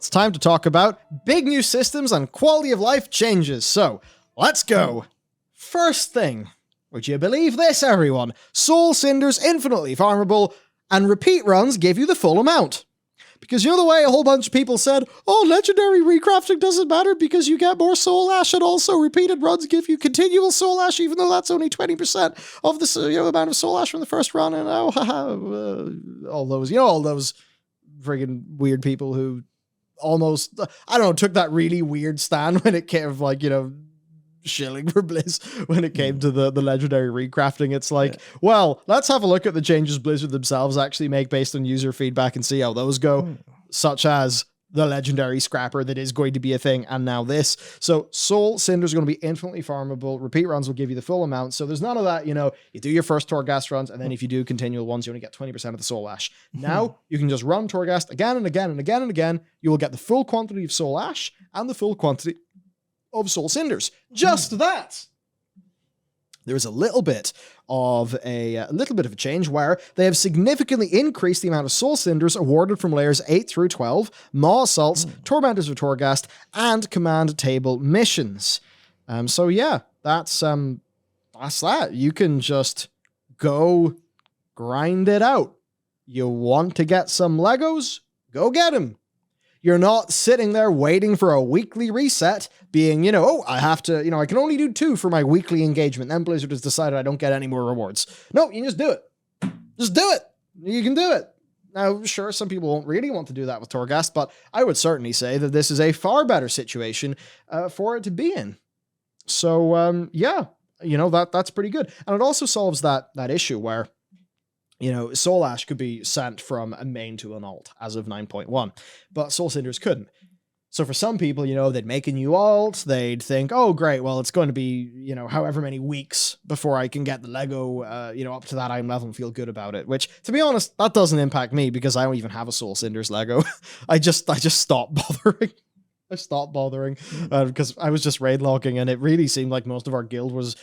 it's time to talk about big new systems and quality of life changes. So, let's go. First thing, would you believe this, everyone? Soul Cinders infinitely farmable, and repeat runs give you the full amount. Because you know the way a whole bunch of people said, oh, legendary recrafting doesn't matter because you get more soul ash, and also repeated runs give you continual soul ash, even though that's only 20% of the amount of soul ash from the first run. And all those friggin' weird people who almost, I don't know, took that really weird stand when it came of shilling for Blizz when it came to the legendary recrafting. It's like, well, let's have a look at the changes Blizzard themselves actually make based on user feedback and see how those go, such as the legendary scrapper that is going to be a thing, and now this. So Soul Cinders are going to be infinitely farmable. Repeat runs will give you the full amount. So there's none of that, you do your first Torghast runs, and then if you do continual ones, you only get 20% of the soul ash. Now you can just run Torghast again and again and again and again. You will get the full quantity of soul ash and the full quantity of Soul Cinders. Just that. There is a little bit of a change where they have significantly increased the amount of Soul Cinders awarded from layers 8 through 12, Maw Assaults, Tormentors of Torghast, and Command Table missions. So yeah, that's that. You can just go grind it out. You want to get some Legos? Go get them. You're not sitting there waiting for a weekly reset, being, I have to, I can only do 2 for my weekly engagement. Then Blizzard has decided I don't get any more rewards. No, you just do it. Just do it. You can do it. Now, sure, some people won't really want to do that with Torghast, but I would certainly say that this is a far better situation for it to be in. So, yeah, that's pretty good. And it also solves that issue where, Soul Ash could be sent from a main to an alt as of 9.1, but Soul Cinders couldn't. So for some people, they'd make a new alt, they'd think, oh, great, well, it's going to be, however many weeks before I can get the Lego, up to that item level and feel good about it, which, to be honest, that doesn't impact me because I don't even have a Soul Cinders Lego. I just stopped bothering. I stopped bothering because I was just raid logging, and it really seemed like most of our guilds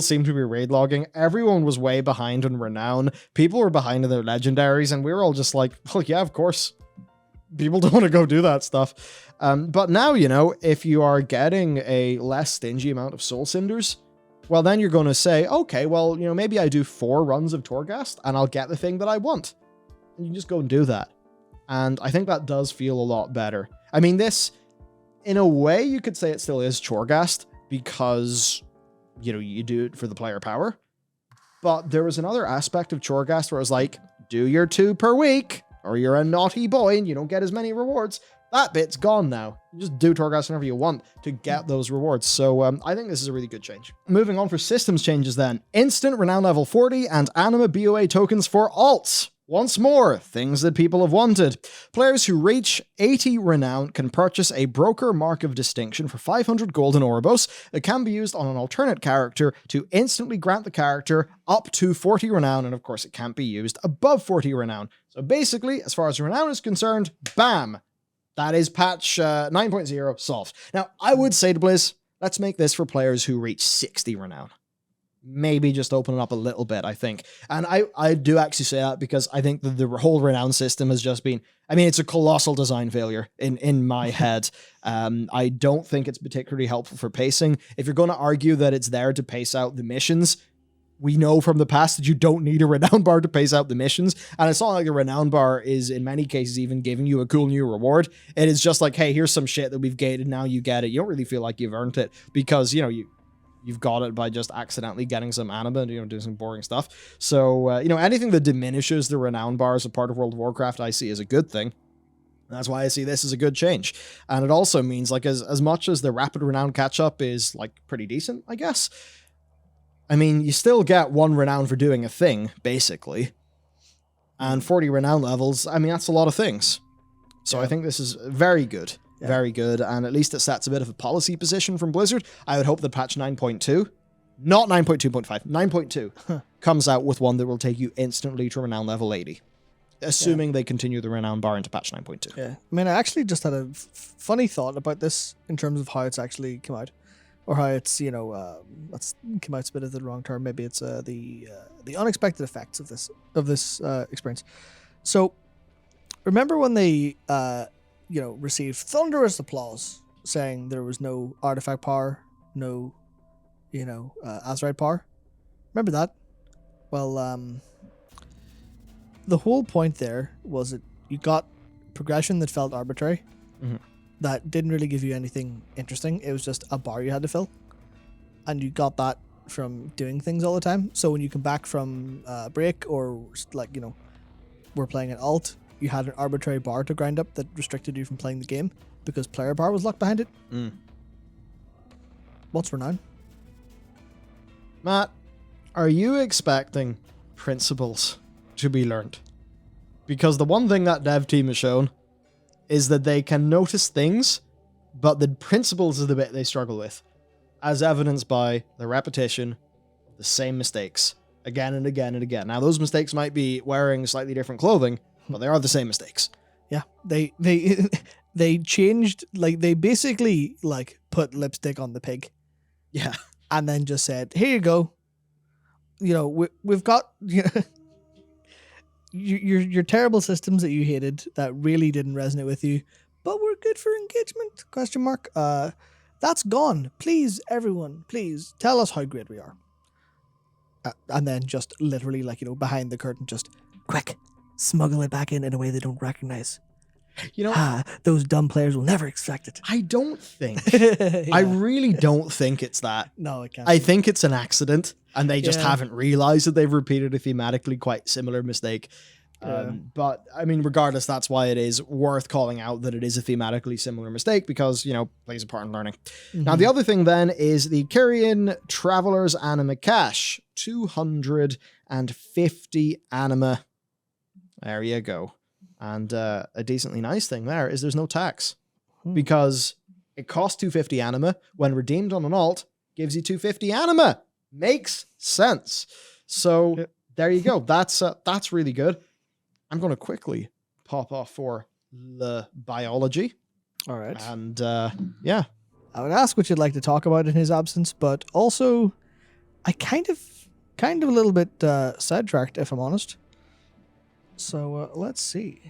seemed to be raid logging. Everyone was way behind in Renown. People were behind in their legendaries, and we were all just like, well, yeah, of course. People don't want to go do that stuff. But now, if you are getting a less stingy amount of Soul Cinders, well, then you're going to say, okay, well, maybe I do 4 runs of Torghast and I'll get the thing that I want. And you can just go and do that. And I think that does feel a lot better. I mean, this, in a way, you could say it still is Torghast because, you do it for the player power. But there was another aspect of Torghast where it was like, do your 2 per week, or you're a naughty boy and you don't get as many rewards. That bit's gone now. You just do Torghast whenever you want to get those rewards. So I think this is a really good change. Moving on for systems changes then. Instant Renown level 40 and Anima BOA tokens for alts. Once more, things that people have wanted. Players who reach 80 Renown can purchase a Broker Mark of Distinction for 500 gold in Ouroboros. It can be used on an alternate character to instantly grant the character up to 40 Renown, and of course it can't be used above 40 Renown. So basically, as far as Renown is concerned, bam! That is patch 9.0 solved. Now, I would say to Blizz, let's make this for players who reach 60 Renown. Maybe just open it up a little bit, I think. And I do actually say that because I think the whole Renown system has just been, it's a colossal design failure in my head. I don't think it's particularly helpful for pacing. If you're going to argue that it's there to pace out the missions, we know from the past that you don't need a Renown bar to pace out the missions. And it's not like the Renown bar is, in many cases, even giving you a cool new reward. It is just like, hey, here's some shit that we've gated, now you get it. You don't really feel like you've earned it because, you've got it by just accidentally getting some anima and doing some boring stuff. So, anything that diminishes the Renown bar as a part of World of Warcraft, I see as a good thing. That's why I see this as a good change. And it also means, as much as the rapid Renown catch-up is, pretty decent, I guess. You still get 1 Renown for doing a thing, basically. And 40 Renown levels, that's a lot of things. So yeah. I think this is very good. Yeah. Very good, and at least it sets a bit of a policy position from Blizzard. I would hope that patch 9.2, not 9.2.5, 9.2, comes out with one that will take you instantly to Renown level 80. Assuming they continue the Renown bar into patch 9.2. Yeah, I actually just had a funny thought about this in terms of how it's actually come out. Or how it's, let's come out's a bit of the wrong term. Maybe it's the unexpected effects of this experience. So, remember when they received thunderous applause, saying there was no artifact power, no, Azerite power. Remember that? Well, the whole point there was that you got progression that felt arbitrary, that didn't really give you anything interesting. It was just a bar you had to fill, and you got that from doing things all the time. So when you come back from break, or we're playing an alt, you had an arbitrary bar to grind up that restricted you from playing the game because player bar was locked behind it. What's Renown? Matt, are you expecting principles to be learned? Because the one thing that dev team has shown is that they can notice things, but the principles is the bit they struggle with, as evidenced by the repetition of the same mistakes again and again and again. Now, those mistakes might be wearing slightly different clothing, but they are the same mistakes. Yeah, they changed, they basically put lipstick on the pig. Yeah. And then just said, here you go. We've got your terrible systems that you hated that really didn't resonate with you, but we're good for engagement, ? That's gone. Please, everyone, please tell us how great we are. And then just literally behind the curtain, just quick, smuggle it back in a way they don't recognize. Those dumb players will never expect it. I don't think. Yeah. I really don't think it's that. No, it can't. I think it's an accident, and they just haven't realized that they've repeated a thematically quite similar mistake. But, I mean, regardless, that's why it is worth calling out that it is a thematically similar mistake, because, plays a part in learning. Now, the other thing then is the Kyrian Traveler's Anima Cache. 250 anima. There you go. And a decently nice thing there is there's no tax, because it costs 250 anima. When redeemed on an alt, gives you 250 anima. Makes sense. So there you go. That's really good. I'm going to quickly pop off for the biology. All right. And yeah. I would ask what you'd like to talk about in his absence, but also I kind of a little bit sidetracked, if I'm honest. So let's see.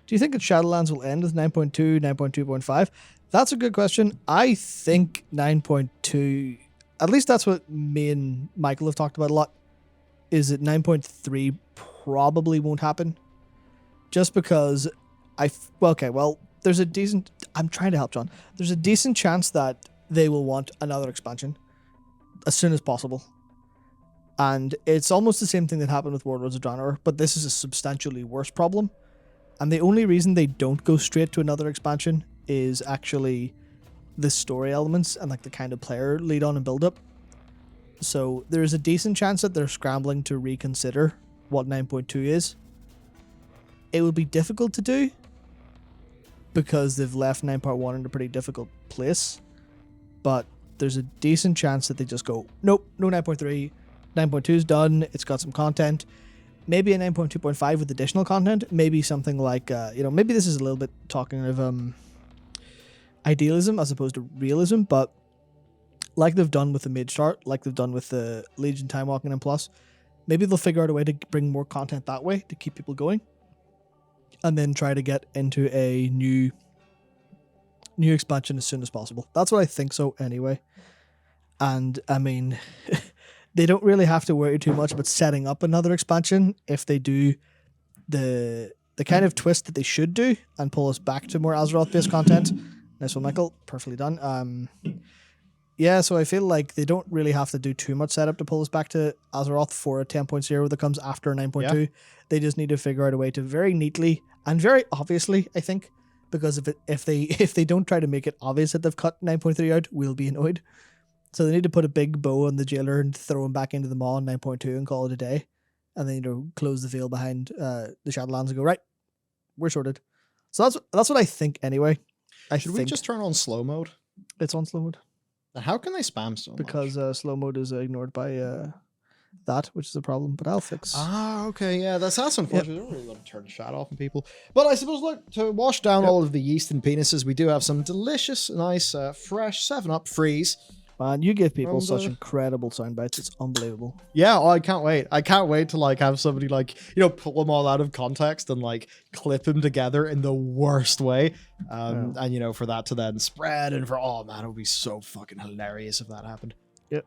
Do you think that Shadowlands will end with 9.2, 9.2.5? That's a good question. I think 9.2, at least that's what me and Michael have talked about a lot, is that 9.3 probably won't happen. Just because there's a decent, I'm trying to help John. There's a decent chance that they will want another expansion as soon as possible. And it's almost the same thing that happened with Warlords of Draenor, but this is a substantially worse problem. And the only reason they don't go straight to another expansion is actually the story elements and the kind of player lead on and build up. So there's a decent chance that they're scrambling to reconsider what 9.2 is. It will be difficult to do because they've left 9.1 in a pretty difficult place. But there's a decent chance that they just go, nope, no 9.3. 9.2 is done. It's got some content. Maybe a 9.2.5 with additional content. Maybe something like, maybe this is a little bit talking of idealism as opposed to realism, but like they've done with the Mage Start, like they've done with the Legion Time Walking and Plus, maybe they'll figure out a way to bring more content that way to keep people going, and then try to get into a new expansion as soon as possible. That's what I think so anyway. And I mean, they don't really have to worry too much about setting up another expansion if they do the kind of twist that they should do and pull us back to more Azeroth-based content. Nice one, Michael. Perfectly done. Yeah, so I feel like they don't really have to do too much setup to pull us back to Azeroth for a 10.0 that comes after a 9.2. Yeah. They just need to figure out a way to very neatly and very obviously, I think, because if they don't try to make it obvious that they've cut 9.3 out, we'll be annoyed. So they need to put a big bow on the jailer and throw him back into the maw in 9.2 and call it a day. And then, close the veil behind the Shadowlands and go, right, we're sorted. So that's what I think anyway. Should we just turn on slow mode? It's on slow mode. How can they spam so much? Because slow mode is ignored by that, which is a problem, but I'll fix. Ah, okay, yeah, that's unfortunate. Yep. I don't really want to turn the chat off on people. But I suppose, look, to wash down all of the yeast and penises, we do have some delicious, nice, fresh 7-Up freeze. Man, you give people And, such incredible sound bites. It's unbelievable. Yeah, oh, I can't wait. I can't wait to like have somebody like, you know, pull them all out of context and like clip them together in the worst way. And you know, for that to then spread and for, oh man, it would be so fucking hilarious if that happened. Yep.